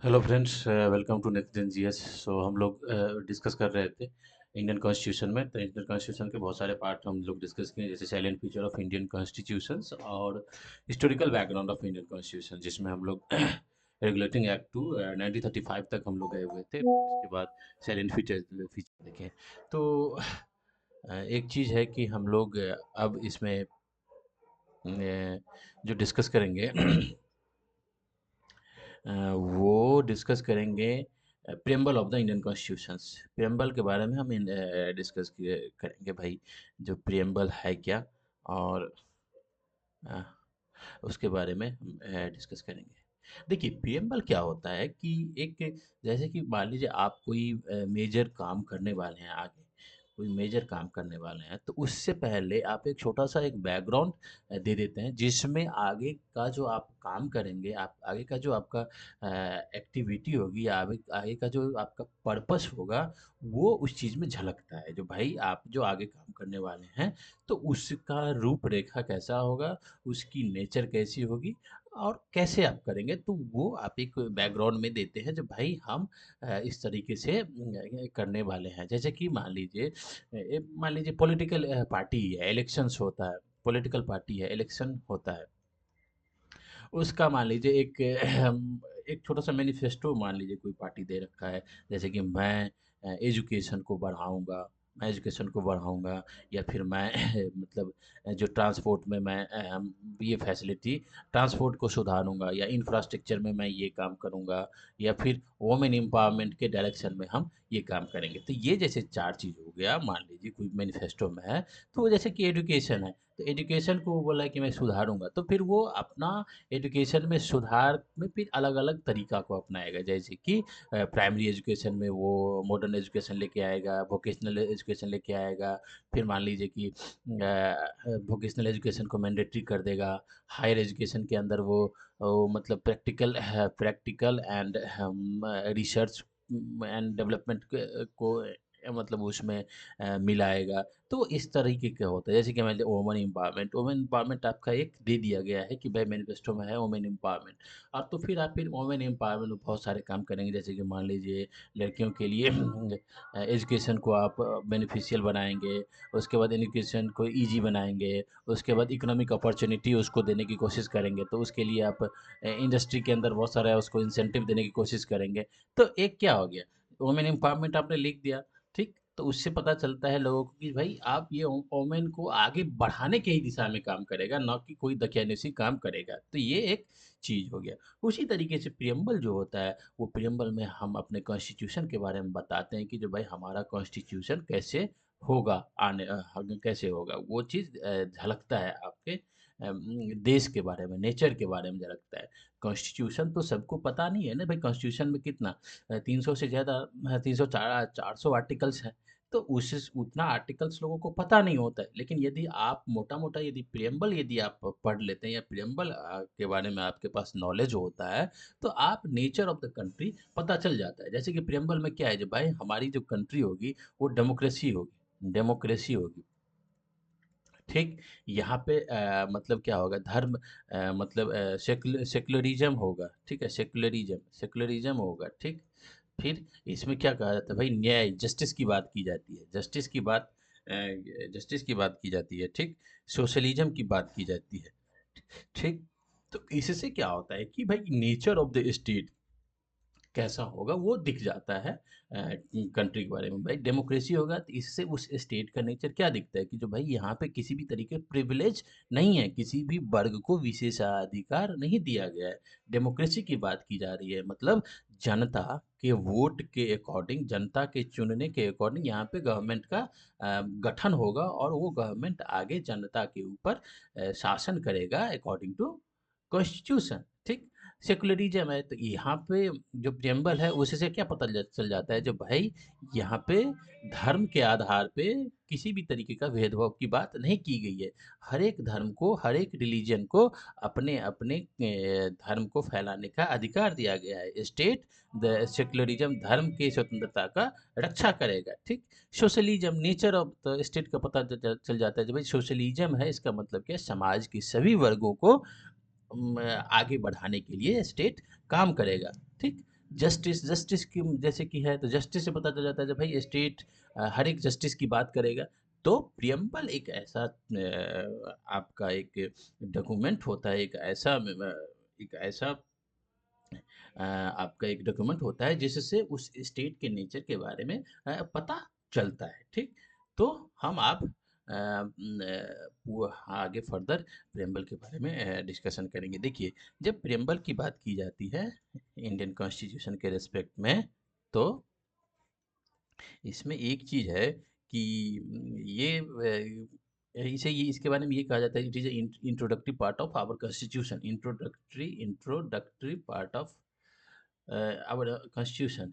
Hello friends, welcome to next gen GS. So हम लोग discuss कर रहे थे इंडियन कॉन्स्टिट्यूशन में। तो इंडियन कॉन्स्टिट्यूशन के बहुत सारे पार्ट हम लोग डिस्कस किए, जैसे silent feature of Indian constitutions और historical background of Indian constitution, जिसमें हम लोग रेगुलेटिंग एक्ट टू 1935 तक हम लोग गए हुए थे। उसके बाद साइलेंट फीचर फीचर देखे। तो एक चीज़ है कि हम लोग अब इसमें जो डिस्कस करेंगे वो डिस्कस करेंगे preamble of the Indian constitutions. Preamble के बारे में हम डिस्कस करेंगे भाई, जो प्रेम्बल है क्या, और अ, उसके बारे में हम डिस्कस करेंगे। देखिए, प्रेम्बल क्या होता है कि एक, जैसे कि मान लीजिए आप कोई मेजर काम करने वाले हैं आगे, कोई मेजर काम करने वाले हैं, तो उससे पहले आप एक छोटा सा एक बैकग्राउंड दे देते हैं, जिसमें आगे का जो आप काम करेंगे, आप आगे का जो आपका एक्टिविटी होगी, या आगे आगे का जो आपका पर्पस होगा, वो उस चीज़ में झलकता है। जो भाई आप जो आगे काम करने वाले हैं, तो उसका रूपरेखा कैसा होगा, उसकी नेचर कैसी होगी, और कैसे आप करेंगे, तो वो आप एक बैकग्राउंड में देते हैं। जो भाई हम इस तरीके से करने वाले हैं। जैसे कि मान लीजिए पॉलिटिकल पार्टी है, इलेक्शंस होता है, पॉलिटिकल पार्टी है, इलेक्शन होता है, उसका मान लीजिए एक एक छोटा सा मैनिफेस्टो मान लीजिए कोई पार्टी दे रखा है। जैसे कि मैं एजुकेशन को बढ़ाऊंगा, मैं एजुकेशन को बढ़ाऊंगा, या फिर मैं मतलब जो ट्रांसपोर्ट में मैं ये फैसिलिटी, ट्रांसपोर्ट को सुधारूंगा, या इंफ्रास्ट्रक्चर में मैं ये काम करूंगा, या फिर वोमेन एम्पावरमेंट के डायरेक्शन में हम ये काम करेंगे। तो ये जैसे चार चीज़ हो गया, मान लीजिए कोई मैनिफेस्टो में है। तो वो जैसे कि एजुकेशन है, तो एजुकेशन को वो बोला है कि मैं सुधारूंगा, तो फिर वो अपना एजुकेशन में सुधार में फिर अलग अलग तरीका को अपनाएगा। जैसे कि प्राइमरी एजुकेशन में वो मॉडर्न एजुकेशन लेके आएगा, वोकेशनल एजुकेशन लेके आएगा। फिर मान लीजिए कि वोकेशनल एजुकेशन को मैंडेटरी कर देगा। हायर एजुकेशन के अंदर वो मतलब practical and research and development को मतलब उसमें मिलाएगा। तो इस तरीके का होता है। जैसे कि मान लीजिए वुमेन एम्पावरमेंट, वुमेन एम्पावरमेंट आपका एक दे दिया गया है कि भाई मैनिफेस्टो में है वुमेन एम्पावरमेंट। अब तो फिर आप फिर वुमेन एम्पावरमेंट में बहुत सारे काम करेंगे। जैसे कि मान लीजिए लड़कियों के लिए एजुकेशन को आप बेनिफिशियल बनाएंगे, उसके बाद एजुकेशन को इजी बनाएंगे, उसके बाद इकोनॉमिक अपॉर्चुनिटी उसको देने की कोशिश करेंगे। तो उसके लिए आप इंडस्ट्री के अंदर बहुत सारा उसको इंसेंटिव देने की कोशिश करेंगे। तो एक क्या हो गया, वुमेन एम्पावरमेंट आपने लिख दिया, ठीक। तो उससे पता चलता है लोगों को कि भाई आप ये वोमेन को आगे बढ़ाने के ही दिशा में काम करेगा, ना कि कोई दकियानुसी काम करेगा। तो ये एक चीज़ हो गया। उसी तरीके से प्रियम्बल जो होता है, वो प्रियम्बल में हम अपने कॉन्स्टिट्यूशन के बारे में बताते हैं कि जो भाई हमारा कॉन्स्टिट्यूशन कैसे होगा, आगे कैसे होगा। वो चीज़ झलकता है आपके देश के बारे में, नेचर के बारे में झलकता है। कॉन्स्टिट्यूशन तो सबको पता नहीं है ना भाई, कॉन्स्टिट्यूशन में कितना 300 से ज़्यादा, 300 400 आर्टिकल्स हैं। तो उस उतना आर्टिकल्स लोगों को पता नहीं होता है। लेकिन यदि आप मोटा-मोटा यदि प्रियम्बल यदि आप पढ़ लेते हैं, या प्रियम्बल के बारे में आपके पास नॉलेज होता है, तो आप नेचर ऑफ द कंट्री पता चल जाता है। जैसे कि प्रियम्बल में क्या है, जो भाई हमारी जो कंट्री होगी, वो डेमोक्रेसी होगी, ठीक। यहाँ पे मतलब क्या होगा, धर्म मतलब सेक्युलरिज्म होगा, ठीक है, सेक्युलरिज्म होगा, ठीक। फिर इसमें क्या कहा जाता है भाई, न्याय, जस्टिस की बात की जाती है, जस्टिस की बात की जाती है, ठीक। सोशलिज्म की बात की जाती है, ठीक। तो इससे क्या होता है कि भाई नेचर ऑफ द स्टेट कैसा होगा वो दिख जाता है कंट्री के बारे में। भाई डेमोक्रेसी होगा, तो इससे उस स्टेट का नेचर क्या दिखता है कि जो भाई यहाँ पे किसी भी तरीके प्रिविलेज नहीं है, किसी भी वर्ग को विशेषाधिकार नहीं दिया गया है। डेमोक्रेसी की बात की जा रही है, मतलब जनता के वोट के अकॉर्डिंग, जनता के चुनने के अकॉर्डिंग यहाँ पे गवर्नमेंट का गठन होगा, और वो गवर्नमेंट आगे जनता के ऊपर शासन करेगा अकॉर्डिंग टू कॉन्स्टिट्यूशन, ठीक। सेकुलरिज्म है, तो यहाँ पे जो प्रियम्बल है उससे क्या पता चल जाता है, जो भाई यहाँ पे धर्म के आधार पे किसी भी तरीके का भेदभाव की बात नहीं की गई है। हर एक धर्म को, हर एक रिलीजन को अपने अपने धर्म को फैलाने का अधिकार दिया गया है। स्टेट द सेकुलरिज्म धर्म की स्वतंत्रता का रक्षा करेगा, ठीक। Socialism, nature of the state का पता चल जाता है। जब भाई सोशलिज्म है, इसका मतलब क्या है, समाज के सभी वर्गों को आगे बढ़ाने के लिए स्टेट काम करेगा, ठीक। जस्टिस जस्टिस की जैसे कि है, तो जस्टिस से पता चल जाता है जब भाई स्टेट हर एक जस्टिस की बात करेगा। तो प्रियम्बल एक ऐसा आपका एक डॉक्यूमेंट होता है, एक ऐसा आपका एक डॉक्यूमेंट होता है जिससे उस स्टेट के नेचर के बारे में पता चलता है, ठीक। तो हम आप वो आगे फर्दर प्रियम्बल के बारे में डिस्कशन करेंगे। देखिए, जब प्रियम्बल की बात की जाती है इंडियन कॉन्स्टिट्यूशन के रिस्पेक्ट में, तो इसमें एक चीज़ है कि ये इसके बारे में ये कहा जाता है, it is introductory part of our constitution, introductory part of our constitution.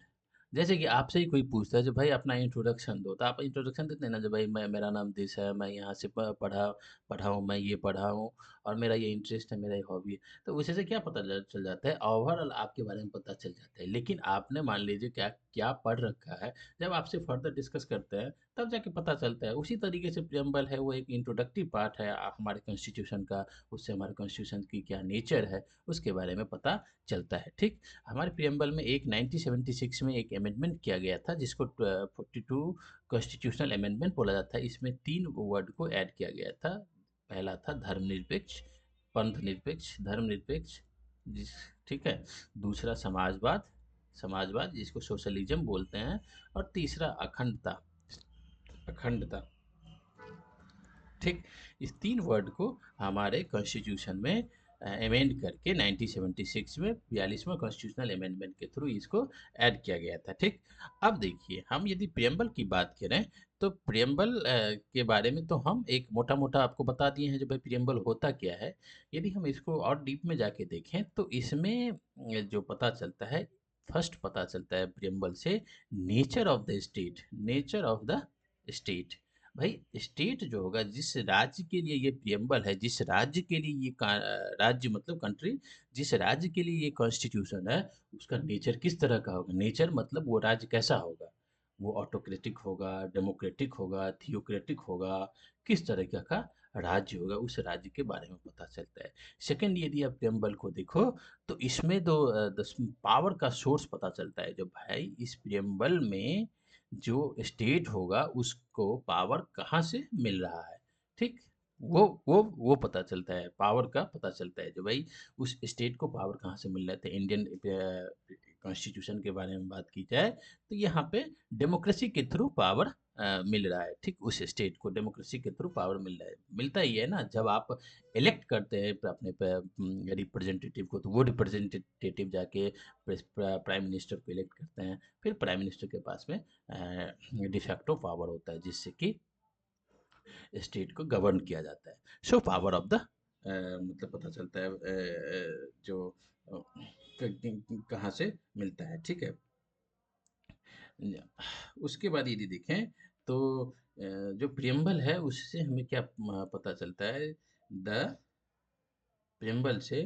जैसे कि आपसे ही कोई पूछता है जो भाई अपना इंट्रोडक्शन दो, तो आप इंट्रोडक्शन देते हैं ना, जो भाई मैं, मेरा नाम दिस है, मैं यहाँ से पढ़ा पढ़ा हूँ, मैं ये पढ़ा हूँ और मेरा ये इंटरेस्ट है, मेरा ये हॉबी है। तो उसी से क्या पता चल जाता है, ओवरऑल आपके बारे में पता चल जाता है। लेकिन आपने मान लीजिए क्या क्या पढ़ रखा है, जब आपसे फर्दर डिस्कस करते हैं तब जाके पता चलता है। उसी तरीके से प्रियम्बल है, वो एक इंट्रोडक्टिव पार्ट है हमारे कॉन्स्टिट्यूशन का। उससे हमारे कॉन्स्टिट्यूशन की क्या नेचर है उसके बारे में पता चलता है, ठीक। हमारे प्रियम्बल में एक 1976 में एक अमेंडमेंट किया गया था जिसको 42 कॉन्स्टिट्यूशनल अमेंडमेंट बोला जाता है। इसमें 3 वर्ड को ऐड किया गया था। पहला था धर्मनिरपेक्ष, पंथ निरपेक्ष, धर्मनिरपेक्ष, जिस ठीक है। दूसरा समाजवाद, समाजवाद जिसको सोशलिज्म बोलते हैं। और तीसरा अखंडता, अखंडता, ठीक। इस 3 वर्ड को हमारे कॉन्स्टिट्यूशन में अमेंड करके 1976 में 42वां कॉन्स्टिट्यूशनल अमेंडमेंट के थ्रू इसको ऐड किया गया था, ठीक। अब देखिए, हम यदि प्रियम्बल की बात करें तो प्रियम्बल के बारे में तो हम एक मोटा-मोटा आपको बता दिए हैं जो भाई प्रियम्बल होता क्या है। यदि हम इसको और डीप में जाके देखें तो इसमें जो पता चलता है, फर्स्ट पता चलता है प्रियम्बल से nature of the state, nature of the state. भाई स्टेट जो होगा, जिस राज्य के लिए ये प्रियम्बल है, जिस राज्य के लिए ये राज्य मतलब कंट्री, जिस राज्य के लिए ये कॉन्स्टिट्यूशन है, उसका नेचर किस तरह का होगा। नेचर मतलब वो राज्य कैसा होगा, वो ऑटोक्रेटिक होगा, डेमोक्रेटिक होगा, थियोक्रेटिक होगा, किस तरीके का राज्य होगा, उस राज्य के बारे में पता चलता है। सेकंड, यदि आप प्रियम्बल को देखो तो इसमें दो पावर का सोर्स पता चलता है। जो भाई इस प्रियम्बल में जो स्टेट होगा उसको पावर कहाँ से मिल रहा है, ठीक। वो पता चलता है, पावर का पता चलता है जो भाई उस स्टेट को पावर कहाँ से मिल रहा है। तो इंडियन कॉन्स्टिट्यूशन के बारे में बात की जाए तो यहाँ पे डेमोक्रेसी के थ्रू पावर मिल रहा है, ठीक। उस स्टेट को डेमोक्रेसी के थ्रू पावर मिल रहा है। मिलता ही है ना, जब आप इलेक्ट करते हैं अपने रिप्रेजेंटेटिव को, तो वो रिप्रेजेंटेटिव जाके प्राइम मिनिस्टर को इलेक्ट करते हैं। फिर प्राइम मिनिस्टर के पास में डिफैक्टो पावर होता है जिससे कि स्टेट को गवर्न किया जाता है। सो पावर ऑफ द मतलब पता चलता है जो कहाँ से मिलता है, ठीक है। उसके बाद यदि देखें तो जो प्रियम्बल है उससे हमें क्या पता चलता है, द प्रियम्बल से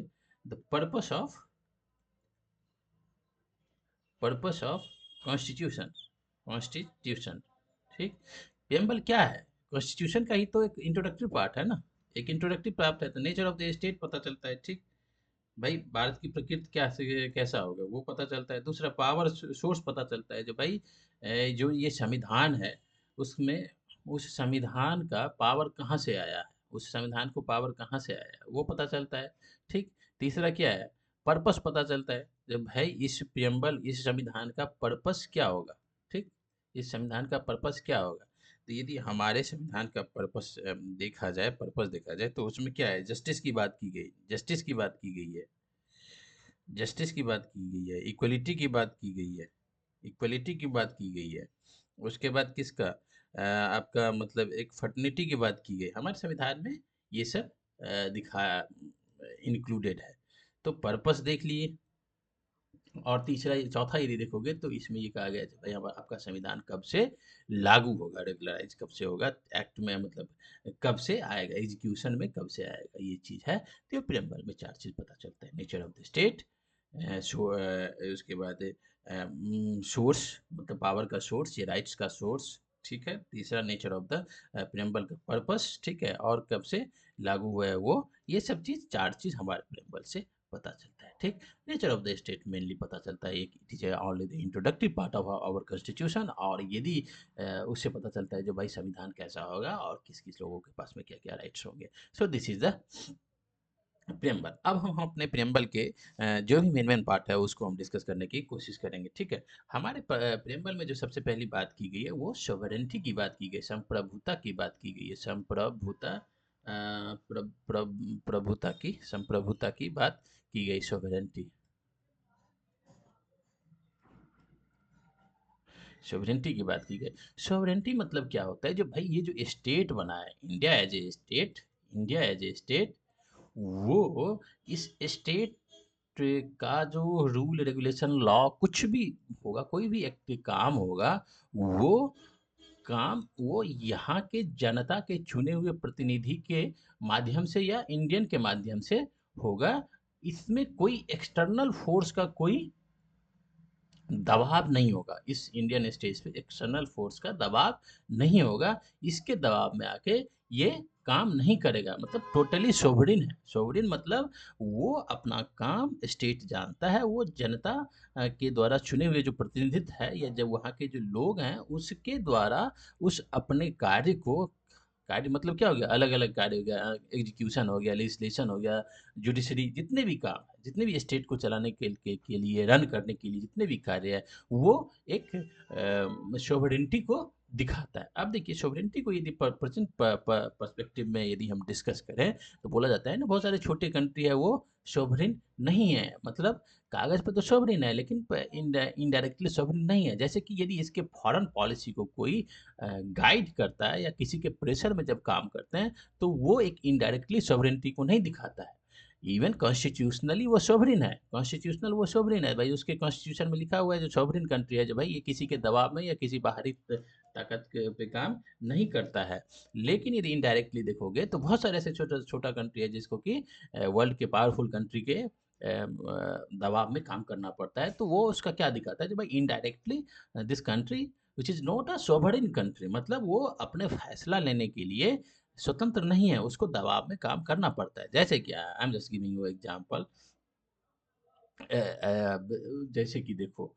the purpose of constitution, constitution, ठीक। प्रियम्बल क्या है, कॉन्स्टिट्यूशन का ही तो एक इंट्रोडक्टरी पार्ट है ना, एक इंट्रोडक्टरी पार्ट है। तो नेचर ऑफ द स्टेट पता चलता है, ठीक। भाई भारत की प्रकृति क्या से कैसा होगा वो पता चलता है। दूसरा, पावर सोर्स पता चलता है जो भाई जो ये संविधान है उसमें, उस संविधान का पावर कहाँ से आया है, उस संविधान को पावर कहाँ से आया है वो पता चलता है, ठीक। तीसरा क्या है, पर्पस पता चलता है जब भाई इस प्रियम्बल, इस संविधान का पर्पस क्या होगा, ठीक। इस संविधान का पर्पस क्या होगा। तो यदि हमारे संविधान का पर्पस देखा जाए, पर्पस देखा जाए तो उसमें क्या है, जस्टिस की बात की गई, जस्टिस की बात की गई है, जस्टिस की बात की गई है, इक्वलिटी की बात की गई है, इक्वलिटी की बात की गई है। उसके बाद किसका आपका मतलब एक फर्टर्निटी की बात की गई। हमारे संविधान में ये सब दिखा इंक्लूडेड है। तो पर्पस देख लिए। और तीसरा, चौथा यदि देखोगे तो इसमें ये कहा गया है भाई आपका संविधान कब से लागू होगा, रेगुलराइज कब से होगा, एक्ट में मतलब कब से आएगा, एग्जीक्यूशन में कब से आएगा, ये चीज़ है। तो प्रियम्बल में 4 चीज़ पता चलता है, नेचर ऑफ द स्टेट, उसके बाद सोर्स मतलब पावर का सोर्स, ये राइट्स का सोर्स, ठीक है। तीसरा, नेचर ऑफ द प्रियम्बल का पर्पस, ठीक है। और कब से लागू हुआ है वो, ये सब चीज़ 4 चीज़ हमारे प्रियम्बल से पता चलता है। ठीक। Nature of the state mainly पता चलता है, एक it is only the introductive part of our constitution, और यदि उससे पता चलता है जो भाई संविधान कैसा होगा और किस किस लोगों के पास में क्या क्या राइट्स होंगे। So this is the preamble. अब हम अपने प्रेम्बल के जो भी मेन मेन पार्ट है उसको हम डिस्कस करने की कोशिश करेंगे, ठीक है। हमारे प्रेम्बल में जो सबसे पहली बात की गई है वो सॉवरेंटी की बात की गई, संप्रभुता की बात की गई है, संप्रभुता प्रभुता की, संप्रभुता की बात की गई, सॉवरेंटी। सॉवरेंटी की बात की गई। सॉवरेंटी मतलब क्या होता है, जो भाई ये जो स्टेट बना है, India as a state, India as a state, वो इस स्टेट का जो रूल रेगुलेशन लॉ कुछ भी होगा, कोई भी एक्ट काम होगा, वो काम वो यहाँ के जनता के चुने हुए प्रतिनिधि के माध्यम से या इंडियन के माध्यम से होगा। इसमें कोई एक्सटर्नल फोर्स का कोई दबाव नहीं होगा, इस इंडियन स्टेज पे एक्सटर्नल फोर्स का दबाव नहीं होगा, इसके दबाव में आके ये काम नहीं करेगा, मतलब टोटली सोवरिन है। सोवरिन मतलब वो अपना काम स्टेट जानता है, वो जनता के द्वारा चुने हुए जो प्रतिनिधित्व है या जब वहाँ के जो लोग हैं उसके द्वारा उस अपने कार्य को, कार्य मतलब क्या हो गया, अलग अलग कार्य हो गया, एग्जीक्यूशन हो गया, लेजिस्लेशन हो गया, जुडिशरी, जितने भी काम है, जितने भी स्टेट को चलाने के लिए, रन करने के लिए जितने भी कार्य है, वो एक सोवरेंटी को दिखाता है। अब देखिए सोवरेंटी को यदि प्रेजेंट पर्सपेक्टिव में यदि हम डिस्कस करें तो बोला जाता है ना, बहुत सारे छोटे कंट्री है वो सोवरेन नहीं है, मतलब कागज पे तो सोवरेन है लेकिन इनडायरेक्टली सोवरेन नहीं है। जैसे कि यदि इसके फॉरेन पॉलिसी को कोई गाइड करता है या किसी के प्रेशर में जब काम करते हैं तो वो एक इनडायरेक्टली सॉवरेनिटी को नहीं दिखाता है। इवन कॉन्स्टिट्यूशनली वो सोवरिन है, कॉन्स्टिट्यूशनल वो सोवरिन है भाई, उसके कॉन्स्टिट्यूशन में लिखा हुआ है जो सोवरिन कंट्री है जो भाई ये किसी के दबाव में या किसी बाहरी ताकत पे काम नहीं करता है। लेकिन यदि इनडायरेक्टली देखोगे तो बहुत सारे ऐसे छोटा छोटा कंट्री है जिसको कि वर्ल्ड के पावरफुल कंट्री के दबाव में काम करना पड़ता है, तो वो उसका क्या दिखाता है जो भाई indirectly this country which is not a sovereign country, मतलब वो अपने फैसला लेने के लिए स्वतंत्र नहीं है, उसको दबाव में काम करना पड़ता है। जैसे कि I am just giving you example, जैसे कि देखो,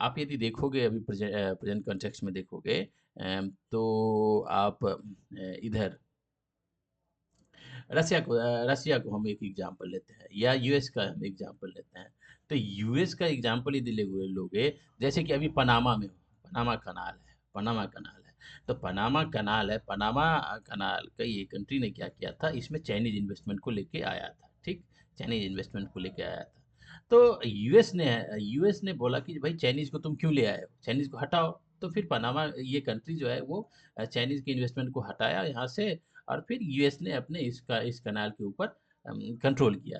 आप यदि देखोगे अभी प्रेजेंट कॉन्टेक्स्ट में देखोगे, तो आप इधर रसिया को हम एक एग्जांपल लेते हैं या यूएस का हम एग्जांपल लेते हैं। तो यूएस का एग्जांपल यदि लोगे, जैसे कि अभी पनामा में हो, पनामा कनाल है, पनामा कनाल है। तो पनामा कनाल है, पनामा कनाल का ये कंट्री ने क्या किया था, इसमें चाइनीज इन्वेस्टमेंट को लेके आया था, ठीक, चाइनीज इन्वेस्टमेंट को लेके आया था। तो यूएस ने बोला कि भाई चाइनीज को तुम क्यों ले आए हो, चाइनीज को हटाओ। तो फिर पनामा ये कंट्री जो है वो चाइनीज के इन्वेस्टमेंट को हटाया यहाँ से, और फिर यूएस ने अपने इस कनाल के ऊपर कंट्रोल किया।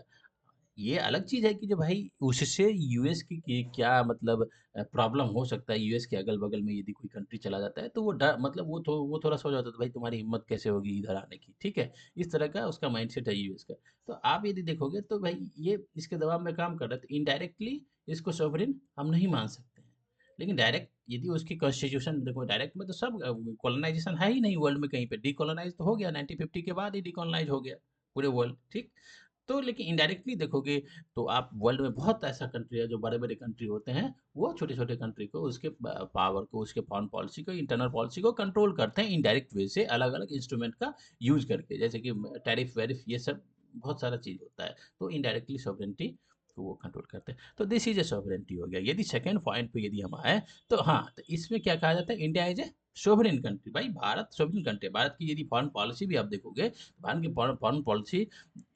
ये अलग चीज़ है कि जो भाई उससे यूएस की क्या मतलब प्रॉब्लम हो सकता है, यूएस के अगल-बगल में यदि कोई कंट्री चला जाता है तो वो डर मतलब वो थोड़ा-सा हो जाता है, तो भाई तुम्हारी हिम्मत कैसे होगी इधर आने की, ठीक है? इस तरह का उसका माइंडसेट है यूएस का। तो आप यदि देखोगे तो भाई ये इसके दबाव में काम कर रहा है, तो इनडायरेक्टली इसको सॉवरेन हम नहीं मान सकते हैं। लेकिन डायरेक्ट यदि उसकी कॉन्स्टिट्यूशन देखो, डायरेक्ट में तो सब कॉलोनाइज़ेशन है ही नहीं वर्ल्ड में कहीं पे, डीकोलोनाइज़ तो हो गया 1950 के बाद ही डीकोलोनाइज़ हो गया पूरे वर्ल्ड, ठीक? तो लेकिन इनडायरेक्टली देखोगे तो आप वर्ल्ड में बहुत ऐसा कंट्री है जो बड़े-बड़े कंट्री होते हैं, वो छोटे-छोटे कंट्री को उसके पावर को, उसके फॉरेन पॉलिसी को, इंटरनल पॉलिसी को कंट्रोल करते हैं इनडायरेक्ट वे से, अलग-अलग इंस्ट्रूमेंट का यूज़ करके। जैसे कि टैरिफ-वैरिफ ये सब बहुत सारा चीज़ होता है। तो इनडायरेक्टली सॉवरेनिटी को वो कंट्रोल करते हैं। तो दिस इज़ अ सॉवरेनिटी हो गया। यदि सेकंड पॉइंट पे यदि हम आएँ तो हाँ, तो इसमें क्या कहा जाता है, India is a sovereign country. भाई भारत सोवरेन कंट्री है। भारत की यदि फॉरेन पॉलिसी भी आप देखोगे, भारत की फॉरेन पॉलिसी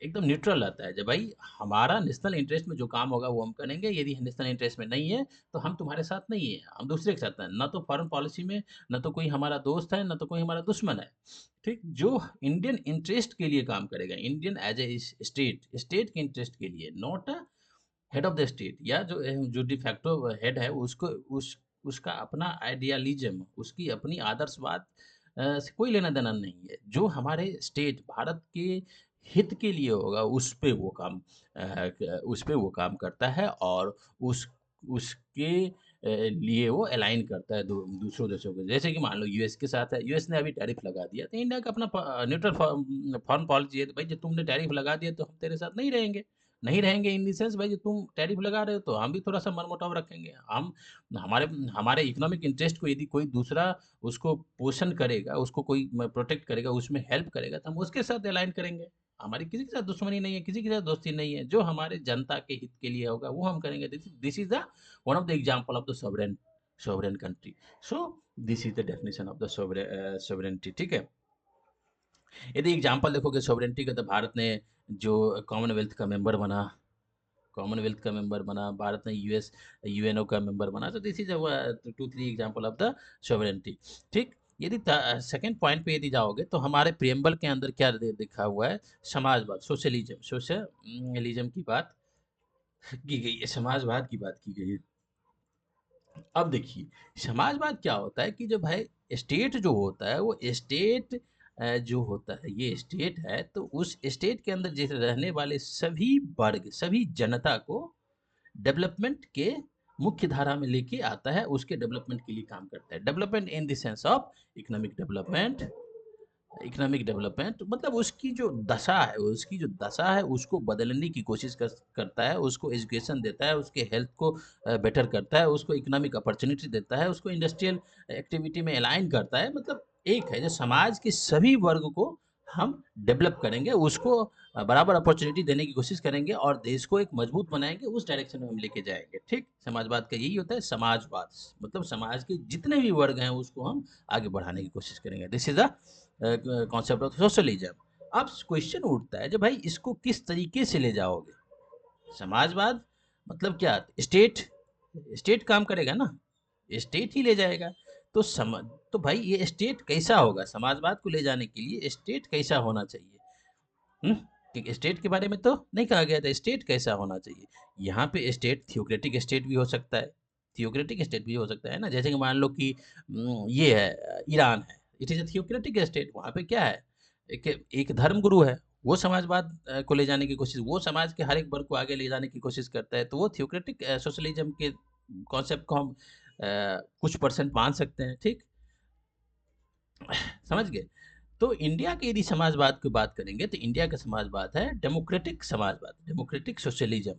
एकदम न्यूट्रल रहता है। जब भाई हमारा नेशनल इंटरेस्ट में जो काम होगा वो हम करेंगे, यदि नेशनल इंटरेस्ट में नहीं है तो हम तुम्हारे साथ नहीं है, हम दूसरे के साथ हैं। ना तो फॉरेन पॉलिसी में ना तो कोई हमारा दोस्त है, ना तो कोई हमारा दुश्मन है, ठीक। जो इंडियन इंटरेस्ट के लिए काम करेगा, Indian as a state, state के इंटरेस्ट के लिए, not a head of the state, या जो डिफैक्टो हेड है उसको उसका अपना आइडियलिज्म, उसकी अपनी आदर्शवाद से कोई लेना देना नहीं है। जो हमारे स्टेट भारत के हित के लिए होगा उस पे वो काम करता है, और उसके लिए वो अलाइन करता है दूसरों देशों को। जैसे कि मान लो यूएस के साथ है, यूएस ने अभी टैरिफ लगा दिया, तो इंडिया का अपना न्यूट्रल फॉरेन पॉलिसी है, तो भाई जब तुमने टैरिफ लगा दिया तो हम तेरे साथ नहीं रहेंगे, नहीं रहेंगे इन द सेंस भाई, तुम टैरिफ लगा रहे हो तो हम भी थोड़ा-सा मनमुटाव रखेंगे। हम हमारे हमारे इकोनॉमिक इंटरेस्ट को यदि कोई दूसरा उसको पोषण करेगा, उसको कोई प्रोटेक्ट करेगा, उसमें हेल्प करेगा, तो हम उसके साथ अलाइन करेंगे। हमारी किसी के साथ दुश्मनी नहीं है, किसी के साथ दोस्ती नहीं है। जो हमारे जनता के हित के लिए होगा, वो हम करेंगे। This is the one of the example of the sovereign country. So this is the definition of the sovereignty, ठीक है? यदि एग्जाम्पल देखोगे सॉवरेनिटी का, तो भारत ने जो कॉमनवेल्थ का मेंबर बना, भारत ने यूएनओ का मेंबर बना, तो this is 2-3 example of the sovereignty, ठीक। यदि सेकंड पॉइंट पे यदि जाओगे तो हमारे प्रियम्बल के अंदर क्या लिखा हुआ है? समाजवाद, सोशलिज्म की बात की गई है, समाजवाद की बात की गई है। अब देखिए समाजवाद क्या होता है कि जो भाई स्टेट जो होता है, वो स्टेट जो होता है, ये स्टेट है, तो उस स्टेट के अंदर जैसे रहने वाले सभी वर्ग, सभी जनता को डेवलपमेंट के मुख्य धारा में लेके आता है, उसके डेवलपमेंट के लिए काम करता है। Development in the sense of economic development. Economic development मतलब उसकी जो दशा है उसको बदलने की कोशिश करता है, उसको एजुकेशन देता है, उसके हेल्थ को बेटर करता है, उसको इकोनॉमिक अपॉर्चुनिटी देता है, उसको इंडस्ट्रियल एक्टिविटी में अलाइन करता है। मतलब एक है जो समाज के सभी वर्ग को हम डेवलप करेंगे, उसको बराबर अपॉर्चुनिटी देने की कोशिश करेंगे और देश को एक मजबूत बनाएंगे, उस डायरेक्शन में हम लेके जाएंगे, ठीक। समाजवाद का यही होता है, समाजवाद मतलब समाज के जितने भी वर्ग हैं उसको हम आगे बढ़ाने की कोशिश करेंगे। This is the concept of socialism. अब क्वेश्चन उठता है, जब भाई इसको किस तरीके से ले जाओगे? समाजवाद मतलब क्या? स्टेट काम करेगा ना, स्टेट ही ले जाएगा। तो तो भाई ये स्टेट कैसा होगा? समाजवाद को ले जाने के लिए स्टेट कैसा होना चाहिए? ठीक, स्टेट के बारे में तो नहीं कहा गया था, स्टेट कैसा होना चाहिए। यहाँ पे स्टेट थियोक्रेटिक स्टेट भी हो सकता है, थियोक्रेटिक स्टेट भी हो सकता है ना। जैसे कि मान लो कि ये है ईरान है, it is a theocratic state. वहाँ पे क्या है, एक एक धर्म गुरु है, वो समाजवाद को ले जाने की कोशिश, वो समाज के हर एक वर्ग को आगे ले जाने की कोशिश करता है, तो वो थियोक्रेटिक सोशलिज्म के कॉन्सेप्ट को हम कुछ परसेंट मान सकते हैं, ठीक। समझ गए? तो इंडिया के यदि समाजवाद की बात करेंगे तो इंडिया का समाजवाद है डेमोक्रेटिक समाजवाद, डेमोक्रेटिक सोशलिज्म।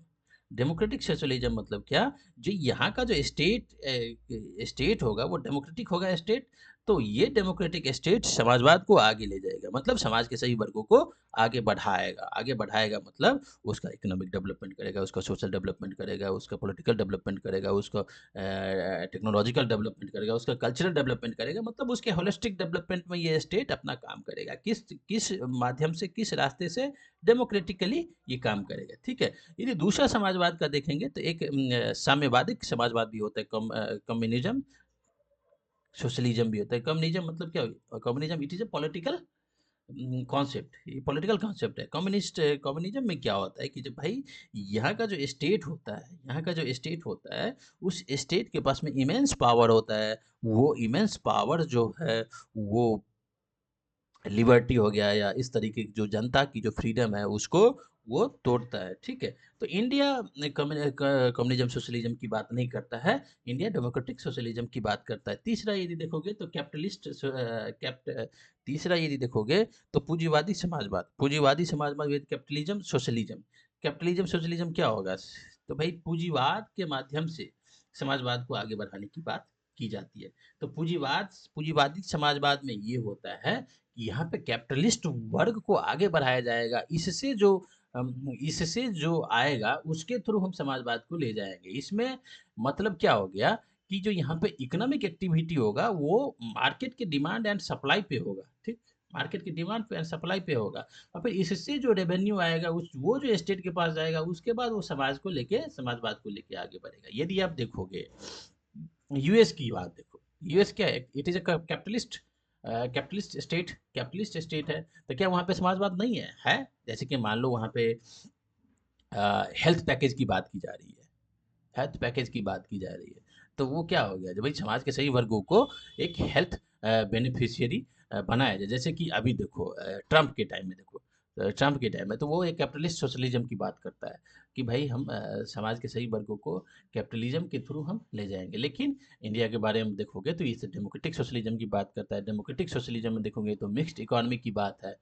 डेमोक्रेटिक सोशलिज्म मतलब क्या? जो यहाँ का जो स्टेट होगा वो डेमोक्रेटिक होगा स्टेट, तो ये डेमोक्रेटिक स्टेट समाजवाद को आगे ले जाएगा, मतलब समाज के सभी वर्गों को आगे बढ़ाएगा मतलब उसका इकोनॉमिक डेवलपमेंट करेगा, उसका सोशल डेवलपमेंट करेगा, उसका पॉलिटिकल डेवलपमेंट करेगा, उसका टेक्नोलॉजिकल डेवलपमेंट करेगा, उसका कल्चरल डेवलपमेंट करेगा, मतलब उसके होलिस्टिक डेवलपमेंट में ये स्टेट अपना काम करेगा। किस किस माध्यम से, किस रास्ते से? डेमोक्रेटिकली ये काम करेगा, ठीक है। यदि दूसरा समाजवाद का देखेंगे तो एक साम्यवादिक समाजवाद भी होता है, कम्युनिज्म, सोशलिज्म भी होता है। कम्युनिज्म मतलब क्या? Communism it is a political concept, ये पॉलिटिकल कॉन्सेप्ट है। कम्युनिज्म में क्या होता है कि जब भाई यहाँ का जो स्टेट होता है, उस स्टेट के पास में इमेंस पावर होता है। वो इमेंस पावर जो है वो लिबर्टी हो गया या इस तरीके की जो जनता की जो फ्रीडम है उसको वो तोड़ता है, ठीक है। तो इंडिया कम्युनिज्म सोशलिज्म की बात नहीं करता है, इंडिया डेमोक्रेटिक सोशलिज्म की बात करता है। तीसरा यदि देखोगे तो तीसरा यदि देखोगे तो पूंजीवादी समाजवाद विद कैपिटलिज्म सोशलिज्म क्या होगा? तो भाई पूंजीवाद के माध्यम से समाजवाद को आगे बढ़ाने की बात की जाती है। तो पूंजीवादी समाजवाद में ये होता है कि यहाँ पे कैपिटलिस्ट वर्ग को आगे बढ़ाया जाएगा, इससे जो आएगा उसके थ्रू हम समाजवाद को ले जाएंगे। इसमें मतलब क्या हो गया कि जो यहाँ पे इकोनॉमिक एक्टिविटी होगा वो मार्केट के डिमांड एंड सप्लाई पे होगा, ठीक। मार्केट की डिमांड पे एंड सप्लाई पे होगा, और फिर इससे जो रेवेन्यू आएगा उस वो जो स्टेट के पास जाएगा, उसके बाद वो समाजवाद को लेके आगे बढ़ेगा। यदि आप देखोगे यूएस की बात देखो, यूएस क्या है? It is a capitalist state है। तो क्या वहाँ पे समाजवाद नहीं है? जैसे कि मान लो वहाँ पे हेल्थ पैकेज की बात की जा रही है, तो वो क्या हो गया? जब भाई समाज के सही वर्गों को एक हेल्थ बेनिफिशियरी बनाया जाए, जैसे कि अभी देखो ट्रम्प के टाइम में देखो, तो वो एक कैपिटलिस्ट सोशलिज्म की बात करता है कि भाई हम समाज के सही वर्गों को कैपिटलिज्म के थ्रू हम ले जाएंगे। लेकिन इंडिया के बारे में देखोगे तो इस डेमोक्रेटिक सोशलिज्म की बात करता है। डेमोक्रेटिक सोशलिज्म में देखोगे तो मिक्स्ड इकोनॉमी की बात है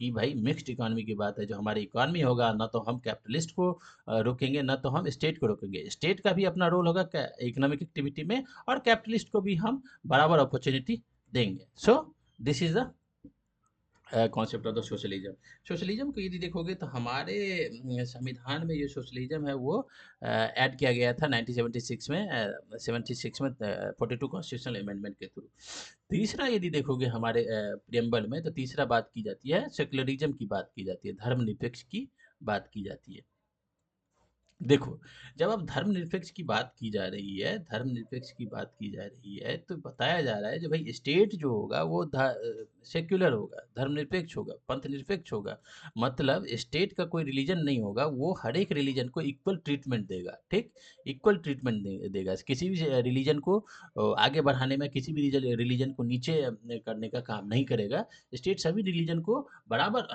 कि भाई मिक्स्ड इकोनॉमी की बात है। जो हमारी इकोनॉमी होगा, ना तो हम कैपिटलिस्ट को रोकेंगे, ना तो हम स्टेट को रोकेंगे। स्टेट का भी अपना रोल होगा इकोनॉमिक एक्टिविटी में, और कैपिटलिस्ट को भी हम बराबर अपॉर्चुनिटी देंगे। So this is the concept of the socialism. Socialism को यदि देखोगे तो हमारे संविधान में जो सोशलिज्म है वो ऐड किया गया था 1976 में, 76 में 42 कॉन्स्टिट्यूशनल अमेंडमेंट के थ्रू। तीसरा यदि देखोगे हमारे प्रियम्बल में, तो तीसरा बात की जाती है सेक्युलरिज्म की, बात की जाती है, धर्मनिरपेक्ष की बात की जाती है। देखो, जब अब धर्मनिरपेक्ष की बात की जा रही है, धर्मनिरपेक्ष की बात की जा रही है, तो बताया जा रहा है जो भाई स्टेट जो होगा वो सेक्युलर होगा, धर्मनिरपेक्ष होगा, पंथ निरपेक्ष होगा। मतलब स्टेट का कोई रिलीजन नहीं होगा, वो हर एक रिलीजन को इक्वल ट्रीटमेंट देगा, ठीक? इक्वल ट्रीटमेंट देगा। किसी भी रिलीजन को आगे बढ़ाने में, किसी भी रिलीजन को नीचे करने का काम नहीं करेगा। स्टेट सभी रिलीजन को बराबर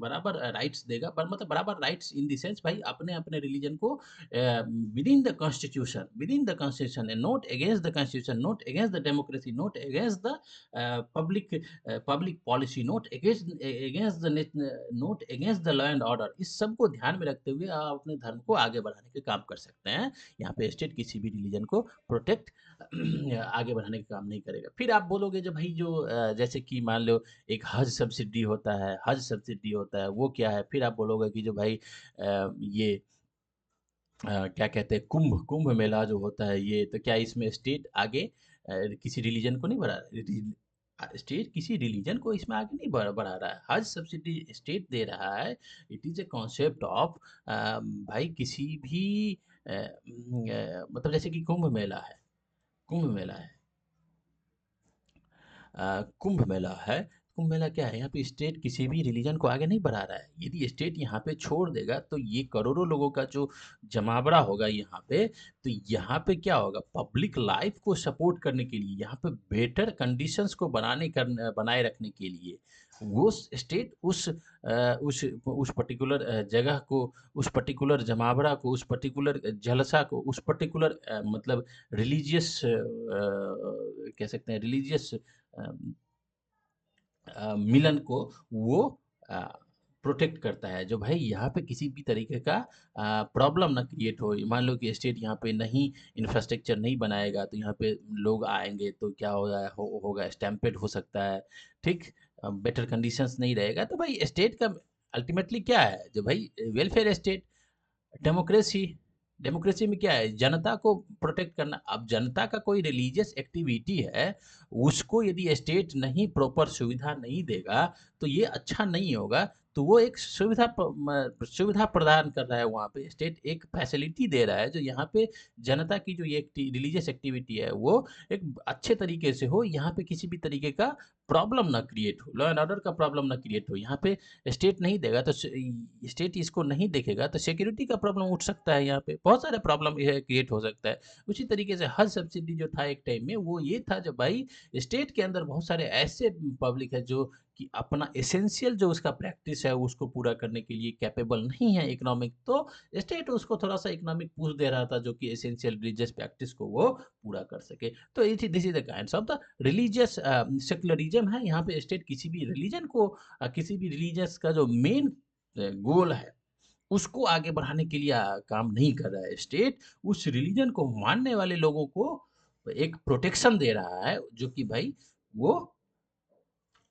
बराबर राइट्स देगा, पर मतलब बराबर राइट्स इन द सेंस भाई अपने अपने रिलीजन को within the constitution, not against the constitution, not against the democracy, not against the public policy, not against the law and order. इस सब को ध्यान में रखते हुए आप अपने धर्म को आगे बढ़ाने के काम कर सकते हैं। यहाँ पे स्टेट किसी भी रिलीजन को प्रोटेक्ट आगे बढ़ाने का काम नहीं करेगा। फिर आप बोलोगे जो भाई जो जैसे कि मान लो एक हज सब्सिडी होता है, हज सब्सिडी होता है, वो क्या है? फिर आप बोलोगे कि जो भाई ये क्या कहते हैं, कुंभ कुंभ मेला जो होता है, ये तो क्या इसमें स्टेट आगे किसी रिलीजन को नहीं बढ़ा, स्टेट किसी रिलीजन को इसमें आगे नहीं बढ़ा रहा है। हज सब्सिडी स्टेट दे रहा है। It is a concept of भाई किसी भी मतलब जैसे कि कुंभ मेला है, कुंभ मेला है, कुंभ मेला है। कुंभ मेला क्या है? यहाँ पे स्टेट किसी भी रिलीजन को आगे नहीं बढ़ा रहा है। यदि स्टेट यहाँ पे छोड़ देगा तो ये करोड़ों लोगों का जो जमावड़ा होगा यहाँ पे, तो यहाँ पे क्या होगा? पब्लिक लाइफ को सपोर्ट करने के लिए, यहाँ पे बेटर कंडीशंस को बनाए रखने के लिए वो स्टेट उस पर्टिकुलर जगह को, उस पर्टिकुलर जमावड़ा को, उस पर्टिकुलर जलसा को, उस पर्टिकुलर मतलब रिलीजियस कह सकते हैं रिलीजियस मिलन को वो प्रोटेक्ट करता है। जो भाई यहाँ पे किसी भी तरीके का प्रॉब्लम ना क्रिएट हो। मान लो कि स्टेट यहाँ पे नहीं इंफ्रास्ट्रक्चर नहीं बनाएगा, तो यहाँ पे लोग आएंगे तो क्या होगा, स्टैम्पेड हो सकता है, ठीक? बेटर कंडीशंस नहीं रहेगा। तो भाई स्टेट का अल्टीमेटली क्या है? जो भाई वेलफेयर स्टेट, डेमोक्रेसी। डेमोक्रेसी में क्या है? जनता को प्रोटेक्ट करना। अब जनता का कोई रिलीजियस एक्टिविटी है, उसको यदि स्टेट नहीं प्रॉपर सुविधा नहीं देगा तो ये अच्छा नहीं होगा। तो वो एक सुविधा प्रदान कर रहा है। वहाँ पे स्टेट एक फैसिलिटी दे रहा है जो यहाँ पे जनता की जो ये रिलीजियस एक्टिविटी है वो एक अच्छे तरीके से हो, यहाँ पे किसी भी तरीके का प्रॉब्लम ना क्रिएट हो, लॉ एंड ऑर्डर का प्रॉब्लम ना क्रिएट हो। यहाँ पे स्टेट नहीं देगा तो स्टेट इसको नहीं देखेगा तो सिक्योरिटी का प्रॉब्लम उठ सकता है, यहाँ पे बहुत सारे प्रॉब्लम क्रिएट हो सकता है। उसी तरीके से हज सब्सिडी जो था एक टाइम में, वो ये था जब भाई स्टेट के अंदर बहुत सारे ऐसे पब्लिक है जो कि अपना एसेंशियल जो उसका प्रैक्टिस है उसको पूरा करने के लिए कैपेबल नहीं है इकोनॉमिक, तो स्टेट उसको थोड़ा सा इकोनॉमिक पुश दे रहा था जो कि एसेंशियल रिलीजियस प्रैक्टिस को वो पूरा कर सके। तो this is the kind of the religious secularism है। यहाँ पे स्टेट किसी भी रिलीजन को किसी भी रिलीजियस का जो मेन गोल है उसको आगे बढ़ाने के लिए काम नहीं कर रहा है। स्टेट उस रिलीजन को मानने वाले लोगों को एक प्रोटेक्शन दे रहा है, जो कि भाई वो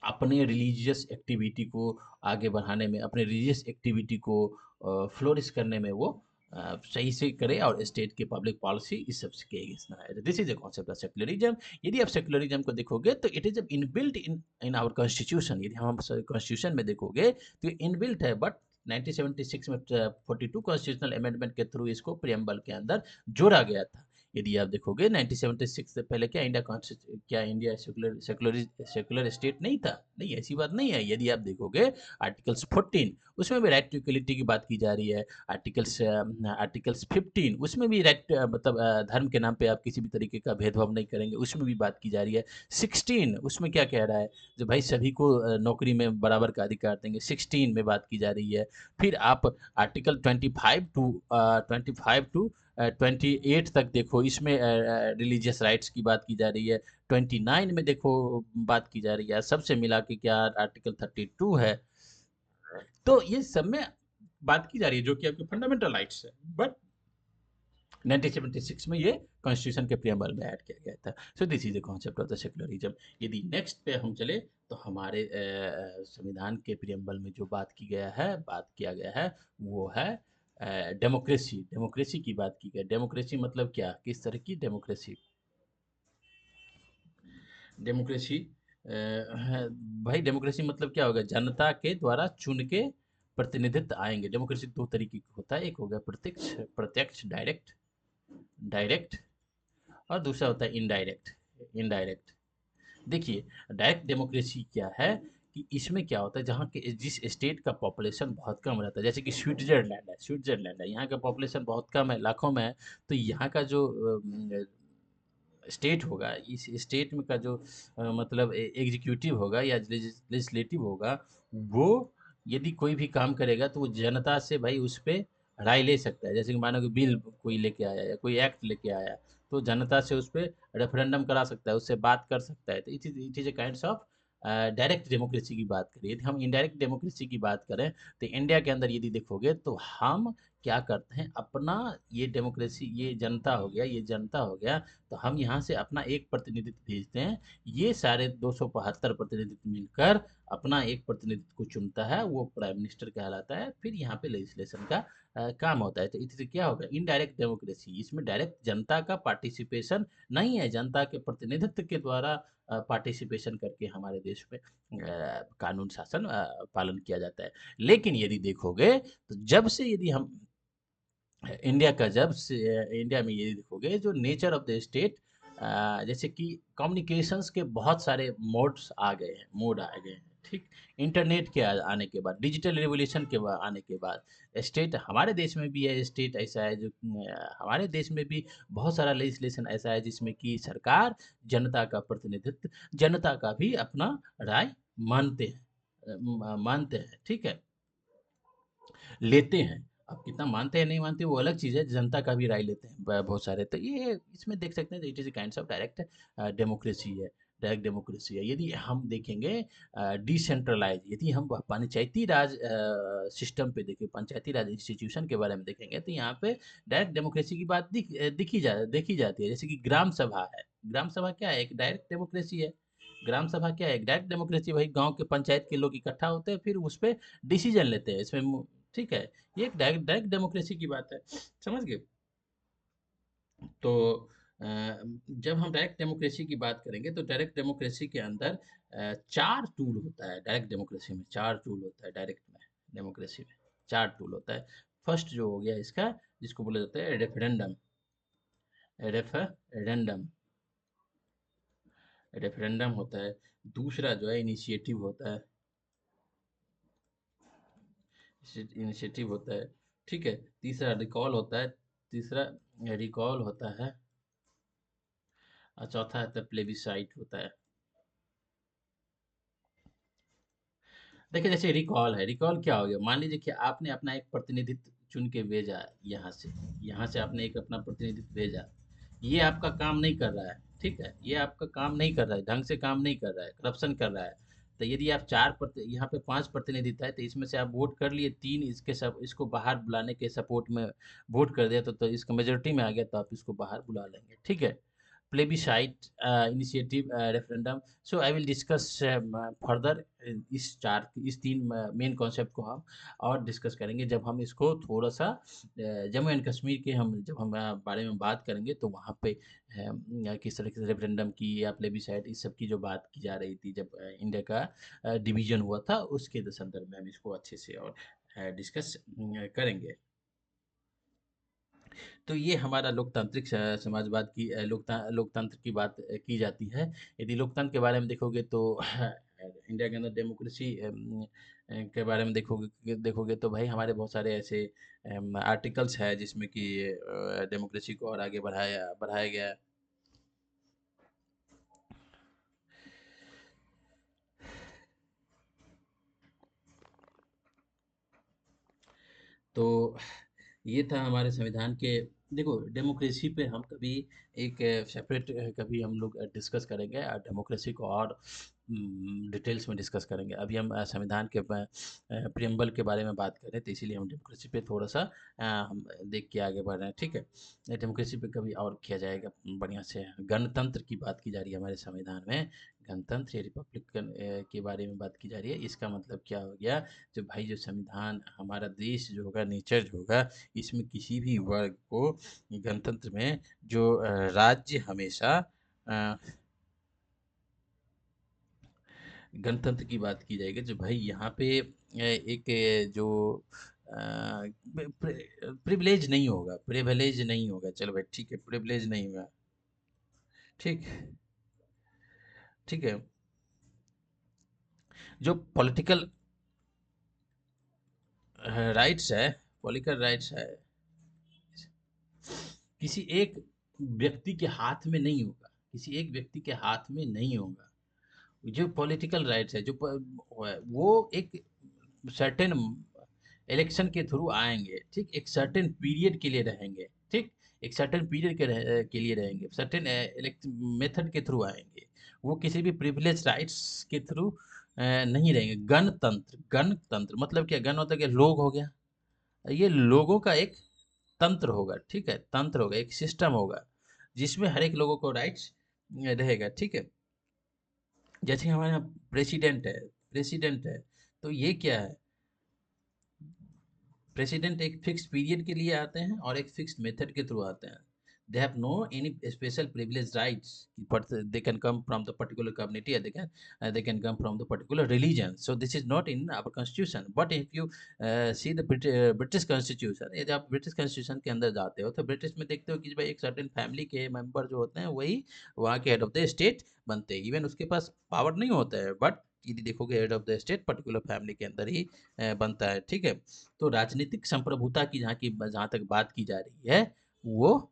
अपने रिलीजियस एक्टिविटी को आगे बढ़ाने में, अपने रिलीजियस एक्टिविटी को फ्लोरिश करने में वो सही से करे, और स्टेट की पब्लिक पॉलिसी इस सब के अगेंस्ट ना है। This is the concept of secularism. यदि आप सेक्युलरिज्म को देखोगे तो it is inbuilt in our constitution. यदि हम कॉन्स्टिट्यूशन में देखोगे तो इनबिल्ट है, बट 1976 में 42 कॉन्स्टिट्यूशनल अमेंडमेंट के थ्रू इसको प्रियम्बल के अंदर जोड़ा गया था। यदि आप देखोगे 1976 से पहले क्या इंडिया सेकुलर स्टेट नहीं था? नहीं, ऐसी बात नहीं है। यदि आप देखोगे आर्टिकल्स 14 उसमें भी राइट टू इक्वलिटी की बात की जा रही है। आर्टिकल्स 15 उसमें भी राइट मतलब धर्म के नाम पे आप किसी भी तरीके का भेदभाव नहीं करेंगे, उसमें भी बात की जा रही है। 16 उसमें क्या कह रहा है? जो भाई सभी को नौकरी में बराबर का अधिकार देंगे, 16 में बात की जा रही है। फिर आप आर्टिकल 25 टू 28 तक देखो, इसमें रिलीजियस राइट्स की बात की जा रही है। 29 में देखो बात की जा रही है। सबसे मिला के क्या आर्टिकल 32 है, तो ये सब में बात की जा रही है जो कि आपके फंडामेंटल राइट्स है, बट 1976 में ये कॉन्स्टिट्यूशन के प्रियम्बल में ऐड किया गया था। So this is the concept of the secularism. यदि नेक्स्ट पे हम चले तो हमारे संविधान के प्रियम्बल में जो बात किया गया है वो है डेमोक्रेसी। डेमोक्रेसी की बात की गई। डेमोक्रेसी मतलब क्या, किस तरह की डेमोक्रेसी? डेमोक्रेसी भाई डेमोक्रेसी मतलब क्या होगा, जनता के द्वारा चुन के प्रतिनिधित्व आएंगे। डेमोक्रेसी दो तरीके का होता है, एक हो गया प्रत्यक्ष, प्रत्यक्ष डायरेक्ट, डायरेक्ट, और दूसरा होता है इनडायरेक्ट, इनडायरेक्ट। देखिए डायरेक्ट डेमोक्रेसी क्या है कि इसमें क्या होता है, जहाँ के जिस स्टेट का पॉपुलेशन बहुत कम रहता है, जैसे कि स्विट्जरलैंड है, स्विट्जरलैंड है, यहाँ का पॉपुलेशन बहुत कम है, लाखों में है, तो यहाँ का जो स्टेट होगा, इस स्टेट में का जो मतलब एग्जीक्यूटिव होगा या लेजिस्लेटिव होगा, वो यदि कोई भी काम करेगा तो वो जनता से भाई उस पर राय ले सकता है। जैसे कि मानो कि बिल कोई लेके आया या कोई एक्ट लेके आया, तो जनता से उस पर रेफरेंडम करा सकता है, उससे बात कर सकता है। तो it is a kind of direct democracy की बात करें। यदि हम इनडायरेक्ट डेमोक्रेसी की बात करें तो इंडिया के अंदर यदि देखोगे तो हम क्या करते हैं, अपना ये डेमोक्रेसी, ये जनता हो गया, ये जनता हो गया, तो हम यहाँ से अपना एक प्रतिनिधित्व भेजते हैं, ये सारे 275 प्रतिनिधित्व मिलकर अपना एक प्रतिनिधित्व को चुनता है, वो प्राइम मिनिस्टर कहलाता है, फिर यहाँ पे लेजिस्लेशन का काम होता है। तो इससे क्या होगा, इनडायरेक्ट डेमोक्रेसी, इसमें डायरेक्ट जनता का पार्टिसिपेशन नहीं है, जनता के प्रतिनिधित्व के द्वारा पार्टिसिपेशन करके हमारे देश में कानून शासन पालन किया जाता है। लेकिन यदि देखोगे तो जब से यदि हम इंडिया का जब से इंडिया में ये देखोगे जो नेचर ऑफ द स्टेट, जैसे कि कम्युनिकेशंस के बहुत सारे मोड्स आ गए हैं, मोड आ गए हैं, ठीक। इंटरनेट के आने के बाद, डिजिटल रिवोल्यूशन के आने के बाद, स्टेट हमारे देश में भी है, स्टेट ऐसा है जो हमारे देश में भी बहुत सारा लेजिस्लेशन ऐसा है जिसमें कि सरकार जनता का प्रतिनिधित्व, जनता का भी अपना राय मानते हैं, मानते हैं, ठीक है, लेते हैं। अब कितना मानते हैं नहीं मानते वो अलग चीज़ है, जनता का भी राय लेते हैं बहुत सारे। तो ये इसमें देख सकते हैं it is kind of direct democracy है, डायरेक्ट डेमोक्रेसी है। यदि हम देखेंगे डिसेंट्रलाइज, यदि हम पंचायती राज सिस्टम पे देखें, पंचायती राज इंस्टीट्यूशन के बारे में देखेंगे, तो यहाँ पे डायरेक्ट डेमोक्रेसी की बात देखी जाती है। जैसे कि ग्राम सभा है, ग्राम सभा क्या है, एक डायरेक्ट डेमोक्रेसी है। ग्राम सभा क्या है, एक डायरेक्ट डेमोक्रेसी, भाई गांव के पंचायत के लोग इकट्ठा होते हैं, फिर उस पर डिसीजन लेते हैं, इसमें ठीक है, ये एक डायरेक्ट डायरेक्ट डेमोक्रेसी की बात है, समझ गए। तो जब हम डायरेक्ट डेमोक्रेसी की बात करेंगे तो डायरेक्ट डेमोक्रेसी के अंदर चार टूल होता है। डायरेक्ट डेमोक्रेसी में चार टूल होता है, डायरेक्ट में डेमोक्रेसी में चार टूल होता है। फर्स्ट जो हो गया इसका, जिसको बोला जाता है रेफरेंडम, रेफरेंडम, रेफरेंडम होता है। दूसरा जो है इनिशिएटिव होता है, इनिशिएटिव होता है, ठीक है। तीसरा रिकॉल होता है, तीसरा रिकॉल होता है, और चौथा है प्लेबिसाइट होता है। देखिए जैसे रिकॉल है, रिकॉल क्या हो गया, मान लीजिए कि आपने अपना एक प्रतिनिधित्व चुन के भेजा है, यहाँ से आपने एक अपना प्रतिनिधित्व भेजा, ये आपका काम नहीं कर रहा है, ठीक है, ये आपका काम नहीं कर रहा है, ढंग से काम नहीं कर रहा है, करप्शन कर रहा है। तो यदि आप यहाँ पे 5 प्रतिनिधित्व है, तो इसमें से आप वोट कर लिए, 3 इसके सब इसको बाहर बुलाने के सपोर्ट में वोट कर दिया, तो इसका मेजोरिटी में आ गया, तो आप इसको बाहर बुला लेंगे, ठीक है। Plebiscite, initiative, referendum. So I will discuss further इस तीन मेन कॉन्सेप्ट को हम और डिस्कस करेंगे जब हम इसको थोड़ा सा जम्मू एंड कश्मीर के हम जब हम बारे में बात करेंगे, तो वहाँ पे किस तरह से रेफरेंडम की या प्लेबिसाइट इस सब की जो बात की जा रही थी, जब इंडिया का डिवीजन हुआ था, उसके संदर्भ में हम इसको अच्छे से और डिस्कस करेंगे। तो ये हमारा लोकतांत्रिक समाजवाद की लोकतंत्र की बात की जाती है। यदि लोकतंत्र के बारे में देखोगे तो इंडिया के अंदर डेमोक्रेसी के बारे में देखोगे तो भाई हमारे बहुत सारे ऐसे आर्टिकल्स है जिसमें कि डेमोक्रेसी को और आगे बढ़ाया बढ़ाया गया है। तो ये था हमारे संविधान के। देखो डेमोक्रेसी पे हम कभी एक सेपरेट कभी हम लोग डिस्कस करेंगे डेमोक्रेसी को और डिटेल्स में डिस्कस करेंगे। अभी हम संविधान के प्रियम्बल के बारे में बात कर रहे हैं, तो इसीलिए हम डेमोक्रेसी पे थोड़ा सा हम देख के आगे बढ़ रहे हैं, ठीक है। डेमोक्रेसी पे कभी और किया जाएगा बढ़िया से। गणतंत्र की बात की जा रही है हमारे संविधान में, गणतंत्र या रिपब्लिकन के बारे में बात की जा रही है। इसका मतलब क्या हो गया, जो भाई जो संविधान हमारा देश जो होगा, नेचर जो होगा, इसमें किसी भी वर्ग को गणतंत्र में जो राज्य हमेशा अ, गणतंत्र की बात की जाएगी, जो भाई यहाँ पे एक जो प्रिविलेज नहीं होगा, प्रिविलेज नहीं होगा, चलो भाई ठीक है, प्रिविलेज नहीं होगा, ठीक, ठीक है। जो पॉलिटिकल राइट्स है, पॉलिटिकल राइट्स है, किसी एक व्यक्ति के हाथ में नहीं होगा, किसी एक व्यक्ति के हाथ में नहीं होगा। जो पॉलिटिकल राइट्स है, जो वो एक सर्टेन इलेक्शन के थ्रू आएंगे, ठीक, एक सर्टेन पीरियड के लिए रहेंगे, ठीक, एक सर्टेन पीरियड के लिए रहेंगे, सर्टेन मेथड के थ्रू आएंगे। वो किसी भी प्रिविलेज राइट्स के थ्रू नहीं रहेंगे। गणतंत्र, गणतंत्र मतलब क्या, गण मतलब क्या, लोग हो गया, ये लोगों का एक तंत्र होगा, ठीक है, तंत्र होगा, एक सिस्टम होगा जिसमें हर एक लोगों को राइट्स रहेगा, ठीक है। जैसे हमारे यहाँ प्रेसिडेंट है, प्रेसिडेंट है, तो ये क्या है, प्रेसिडेंट एक फिक्स पीरियड के लिए आते हैं और एक फिक्स मेथड के थ्रू आते हैं। They have no any special privilege rights, but they can come from the particular community, they can come from the particular religion. So this is not in our constitution, but if you see the British constitution, यदि आप British constitution के अंदर जाते हो तो British में देखते हो कि भाई एक सर्टेन फैमिली के मेंबर जो होते हैं वही वहाँ के हेड ऑफ द स्टेट बनते हैं। इवन उसके पास पावर नहीं होता है, बट यदि देखोगे head of the state particular family के अंदर ही बनता है, ठीक है। तो राजनीतिक संप्रभुता की जहाँ तक बात की जा रही है, वो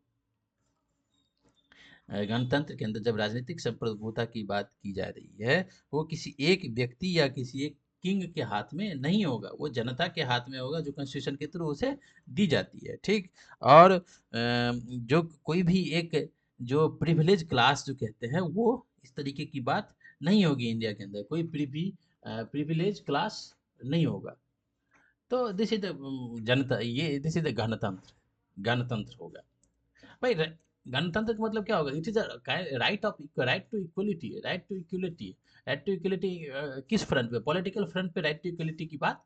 गणतंत्र के अंदर जब राजनीतिक संप्रभुता की बात की जा रही है, वो किसी एक व्यक्ति या किसी एक किंग के हाथ में नहीं होगा, वो जनता के हाथ में होगा, जो कॉन्स्टिट्यूशन के थ्रू उसे दी जाती है, ठीक। और जो कोई भी एक जो प्रिविलेज क्लास जो कहते हैं, वो इस तरीके की बात नहीं होगी। इंडिया के अंदर कोई प्रिविलेज क्लास नहीं होगा। तो दिस इज द जनता, ये दिस इज द गणतंत्र, गणतंत्र होगा भाई। गणतंत्र का मतलब क्या होगा, it is right to equality, right to equality, right to equality. किस फ्रंट पे, पॉलिटिकल फ्रंट पे राइट टू इक्वलिटी की बात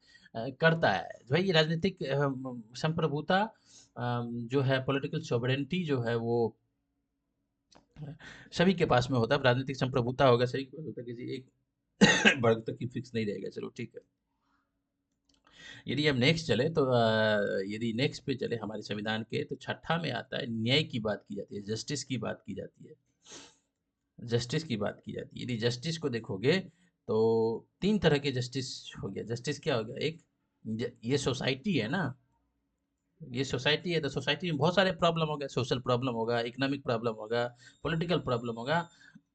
करता है भाई। ये राजनीतिक संप्रभुता जो है, पॉलिटिकल सॉवरेंटी जो है, वो सभी के पास में होता है। राजनीतिक संप्रभुता होगा, सही होता है, किसी एक वर्ग तक की फिक्स नहीं रहेगा, चलो ठीक है। यदि हम नेक्स्ट चले तो यदि नेक्स्ट पे चले हमारे संविधान के, तो छठा में आता है न्याय की बात की जाती है, जस्टिस की बात की जाती है, जस्टिस की बात की जाती है। यदि जस्टिस को देखोगे तो तीन तरह के जस्टिस हो गया। जस्टिस क्या हो गया, एक ये सोसाइटी है ना, ये सोसाइटी है, तो सोसाइटी में बहुत सारे प्रॉब्लम हो गए, सोशल प्रॉब्लम होगा, इकोनॉमिक प्रॉब्लम होगा, पॉलिटिकल प्रॉब्लम होगा,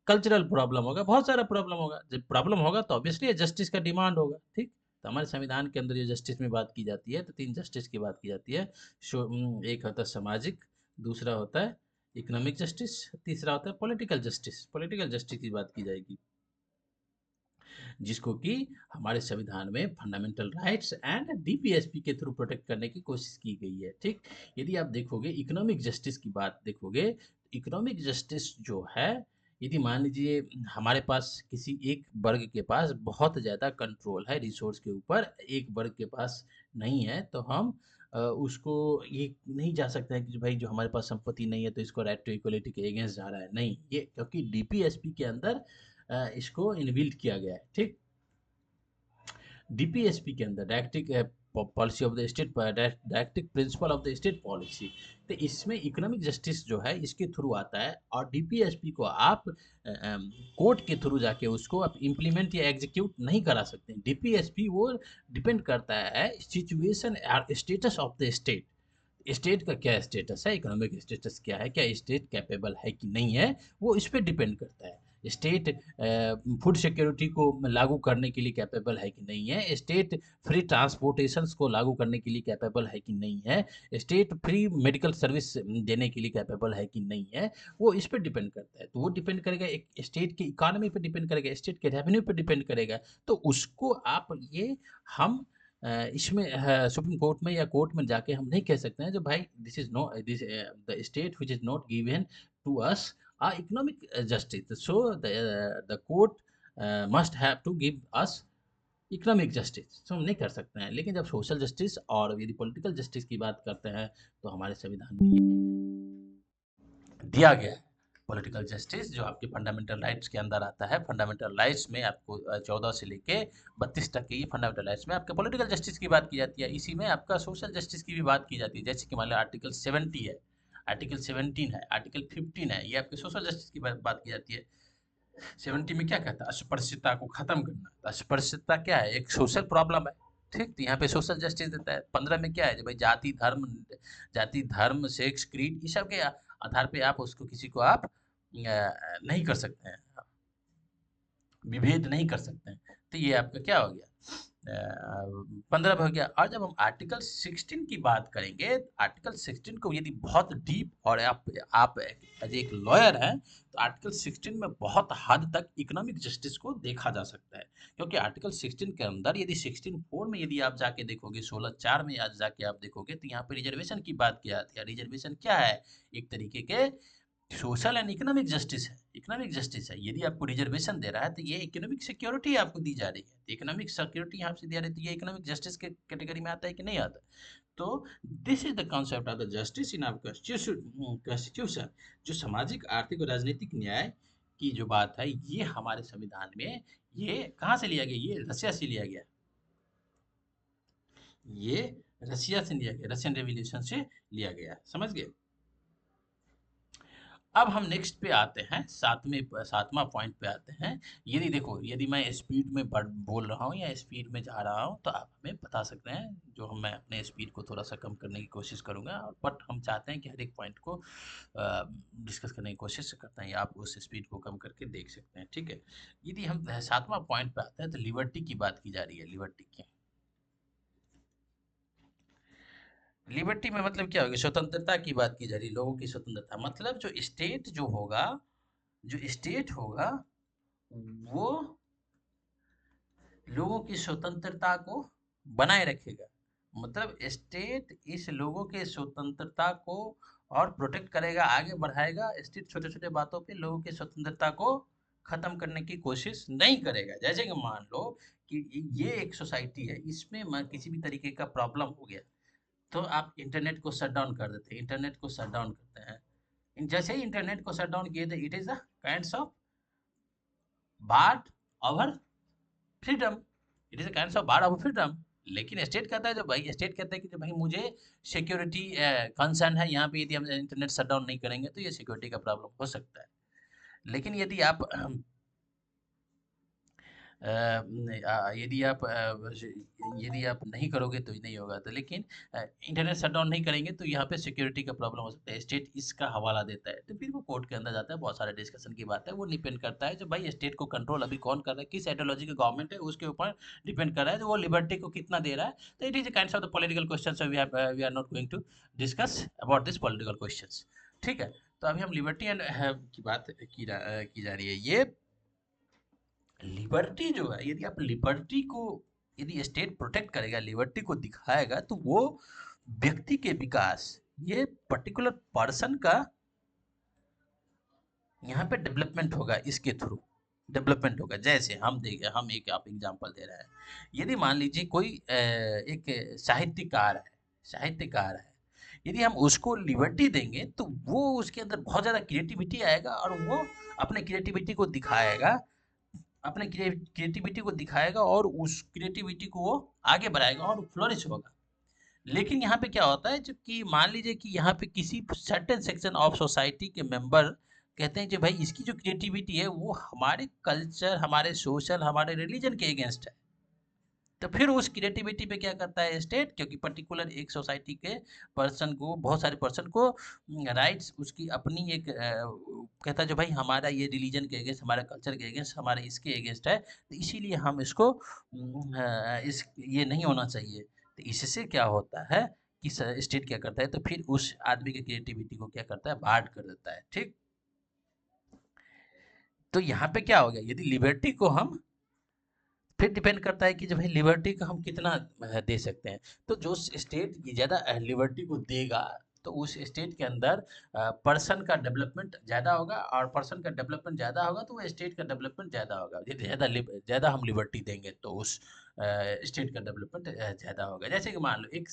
कल्चरल प्रॉब्लम होगा, बहुत सारा प्रॉब्लम होगा। जब प्रॉब्लम होगा तो ऑब्वियसली जस्टिस का डिमांड होगा, ठीक। तो हमारे संविधान के अंदर ये जस्टिस में बात की जाती है, तो तीन जस्टिस की बात की जाती है। एक होता है सामाजिक, दूसरा होता है इकोनॉमिक जस्टिस, तीसरा होता है पॉलिटिकल जस्टिस। पॉलिटिकल जस्टिस की बात की जाएगी, जिसको कि हमारे संविधान में फंडामेंटल राइट्स एंड डीपीएसपी के थ्रू प्रोटेक्ट करने की कोशिश की गई है, ठीक। यदि आप देखोगे इकोनॉमिक जस्टिस की बात देखोगे, इकोनॉमिक जस्टिस जो है, यदि मान लीजिए हमारे पास किसी एक वर्ग के पास बहुत ज़्यादा कंट्रोल है रिसोर्स के ऊपर, एक वर्ग के पास नहीं है, तो हम उसको ये नहीं जा सकते हैं कि भाई जो हमारे पास संपत्ति नहीं है तो इसको राइट टू इक्वलिटी के अगेंस्ट जा रहा है, नहीं। ये क्योंकि डीपीएसपी के अंदर इसको इनबिल्ट किया गया है, ठीक। डीपीएसपी के अंदर directive policy of the state, directive principle of the state policy, तो इसमें इकोनॉमिक जस्टिस जो है इसके थ्रू आता है। और डीपीएसपी को आप कोर्ट के थ्रू जाके उसको आप इम्प्लीमेंट या एग्जीक्यूट नहीं करा सकते। डीपीएसपी वो डिपेंड करता है सिचुएशन और status of the state, state का क्या स्टेटस है, इकोनॉमिक स्टेटस क्या है, क्या स्टेट कैपेबल है कि नहीं है, वो इस पर डिपेंड करता है स्टेट फूड सिक्योरिटी को लागू करने के लिए कैपेबल है कि नहीं है, स्टेट फ्री ट्रांसपोर्टेशंस को लागू करने के लिए कैपेबल है कि नहीं है, स्टेट फ्री मेडिकल सर्विस देने के लिए कैपेबल है कि नहीं है, वो इस पर डिपेंड करता है। तो वो डिपेंड करेगा, एक स्टेट की इकोनॉमी पे डिपेंड करेगा, स्टेट के रेवेन्यू पे डिपेंड करेगा। तो उसको आप ये हम इसमें सुप्रीम कोर्ट में या कोर्ट में जाके हम नहीं कह सकते हैं जो भाई this is no this the state which is not given to us economic justice, so the court must have to give us economic justice. तो हम नहीं कर सकते हैं। लेकिन जब सोशल जस्टिस और यदि पॉलिटिकल जस्टिस की बात करते हैं तो हमारे संविधान में ये दिया गया है। पॉलिटिकल जस्टिस जो आपके फंडामेंटल राइट्स के अंदर आता है, फंडामेंटल राइट्स में आपको 14 से लेके 32 तक की फंडामेंटल राइट्स में आपके पॉलिटिकल जस्टिस की बात की जाती है। इसी में आपका सोशल जस्टिस की भी बात की जाती है। जैसे कि मान लो आर्टिकल 70 है, आर्टिकल 17 है, आर्टिकल 15 है, ये आपके सोशल जस्टिस की बात की जाती है। 70 में क्या कहता है? अस्पृश्यता को खत्म करना। तो अस्पृश्यता क्या है? एक सोशल प्रॉब्लम है, ठीक। तो यहाँ पे सोशल जस्टिस देता है। 15 में क्या है? जो भाई जाति धर्म सेक्स क्रीड ये सब के आधार पे आप उसको किसी को आप नहीं कर सकते हैं, विभेद नहीं कर सकते हैं। तो ये आपका क्या हो गया? 15 हो गया। और जब हम आर्टिकल 16 की बात करेंगे, आर्टिकल 16 को यदि बहुत डीप और आप एज एक लॉयर हैं तो आर्टिकल 16 में बहुत हद तक इकोनॉमिक जस्टिस को देखा जा सकता है। क्योंकि आर्टिकल 16 के अंदर यदि 16(4) में यदि आप जाके देखोगे, 16(4) में आज जाके आप देखोगे तो यहाँ पे रिजर्वेशन की बात की जाती है। रिजर्वेशन क्या है? एक तरीके के सोशल एंड इकोनॉमिक जस्टिस है। इकोनॉमिक जस्टिस है, यदि आपको रिजर्वेशन दे रहा है तो ये इकोनॉमिक सिक्योरिटी आपको दी जा रही है। इकोनॉमिक सिक्योरिटी यहाँ से दी जा रही है, तो ये इकोनॉमिक जस्टिस के कैटेगरी में आता है कि नहीं आता? तो this is the concept of the justice in our constitution. जो सामाजिक आर्थिक और राजनीतिक न्याय की जो बात है, ये हमारे संविधान में ये कहाँ से लिया गया? ये रशिया से लिया गया। ये रशिया से लिया गया, रशियन रेवोल्यूशन से लिया गया। समझ गए? अब हम नेक्स्ट पे आते हैं, सातवां पॉइंट पे आते हैं। यदि देखो, यदि मैं स्पीड में बोल रहा हूँ या स्पीड में जा रहा हूँ तो आप हमें बता सकते हैं। जो हम मैं अपने स्पीड को थोड़ा सा कम करने की कोशिश करूँगा, बट हम चाहते हैं कि हर एक पॉइंट को डिस्कस करने की कोशिश करते हैं, या आप उस स्पीड को कम करके देख सकते हैं, ठीक है। यदि हम सातवां पॉइंट पे आते हैं तो लिबर्टी की बात की जा रही है। लिबर्टी की लिबर्टी में मतलब क्या होगी? स्वतंत्रता की बात की जा रही है, लोगों की स्वतंत्रता। मतलब जो स्टेट होगा वो लोगों की स्वतंत्रता को बनाए रखेगा। मतलब स्टेट इस लोगों के स्वतंत्रता को और प्रोटेक्ट करेगा, आगे बढ़ाएगा। स्टेट छोटे छोटे बातों पे लोगों की स्वतंत्रता को खत्म करने की कोशिश नहीं करेगा। जैसे कि मान लो कि ये एक सोसाइटी है, इसमें किसी भी तरीके का प्रॉब्लम हो गया तो आप इंटरनेट को शट डाउन कर देते हैं, इंटरनेट को शट डाउन करते हैं। जैसे ही इंटरनेट को शट डाउन किए थे, it is a kind of barred over freedom, it is a kind of barred over freedom. लेकिन स्टेट कहता है, जो भाई स्टेट कहता है कि जो भाई मुझे सिक्योरिटी कंसर्न है, यहाँ पे यदि हम इंटरनेट शट डाउन नहीं करेंगे तो ये सिक्योरिटी का प्रॉब्लम हो सकता है। लेकिन यदि आप नहीं करोगे तो नहीं होगा। तो लेकिन इंटरनेट शटडाउन नहीं करेंगे तो यहाँ पे सिक्योरिटी का प्रॉब्लम हो सकता है। स्टेट इसका हवाला देता है, तो फिर वो कोर्ट के अंदर जाता है। बहुत सारे डिस्कशन की बात है, वो डिपेंड करता है जो भाई स्टेट को कंट्रोल अभी कौन कर रहा है, किस आइडियोलॉजी का गवर्नमेंट है, उसके ऊपर डिपेंड कर रहा है जो वो लिबर्टी को कितना दे रहा है। तो it is kind of the political question, so we are not going to discuss about this political question, ठीक है। तो अभी हम लिबर्टी एंड की बात की जा रही है। ये लिबर्टी जो है, यदि आप लिबर्टी को यदि स्टेट प्रोटेक्ट करेगा, लिबर्टी को दिखाएगा, तो वो व्यक्ति के विकास, ये पर्टिकुलर पर्सन का यहाँ पे डेवलपमेंट होगा, इसके थ्रू डेवलपमेंट होगा। जैसे हम एक आप एग्जांपल दे रहे हैं। यदि मान लीजिए कोई एक साहित्यकार है, यदि हम उसको लिबर्टी देंगे तो वो उसके अंदर बहुत ज़्यादा क्रिएटिविटी आएगा और वो अपने क्रिएटिविटी को दिखाएगा, अपने क्रिएटिविटी को दिखाएगा और उस क्रिएटिविटी को वो आगे बढ़ाएगा और फ्लोरिश होगा। लेकिन यहाँ पे क्या होता है, जबकि मान लीजिए कि यहाँ पे किसी सर्टेन सेक्शन ऑफ सोसाइटी के मेंबर कहते हैं कि भाई इसकी जो क्रिएटिविटी है वो हमारे कल्चर, हमारे सोशल, हमारे रिलीजन के अगेंस्ट है, तो फिर उस क्रिएटिविटी पे क्या करता है स्टेट, क्योंकि पर्टिकुलर एक सोसाइटी के पर्सन को, बहुत सारे पर्सन को राइट्स उसकी अपनी एक कहता है जो भाई हमारा ये रिलीजन के अगेंस्ट, हमारा कल्चर के अगेंस्ट, हमारे इसके अगेंस्ट है, तो इसीलिए हम इसको इस ये नहीं होना चाहिए। तो इससे क्या होता है कि स्टेट क्या करता है, तो फिर उस आदमी की क्रिएटिविटी को क्या करता है, बांट कर देता है। ठीक, तो यहाँ पे क्या हो गया, यदि लिबर्टी को हम, फिर डिपेंड करता है कि जो भाई लिबर्टी का हम कितना दे सकते हैं। तो जो स्टेट ज़्यादा लिबर्टी को देगा, तो उस स्टेट के अंदर पर्सन का डेवलपमेंट ज़्यादा होगा, और पर्सन का डेवलपमेंट ज़्यादा होगा तो वो स्टेट का डेवलपमेंट ज़्यादा होगा। यदि ज़्यादा हम लिबर्टी देंगे तो उस स्टेट का डेवलपमेंट ज़्यादा होगा। जैसे कि मान लो एक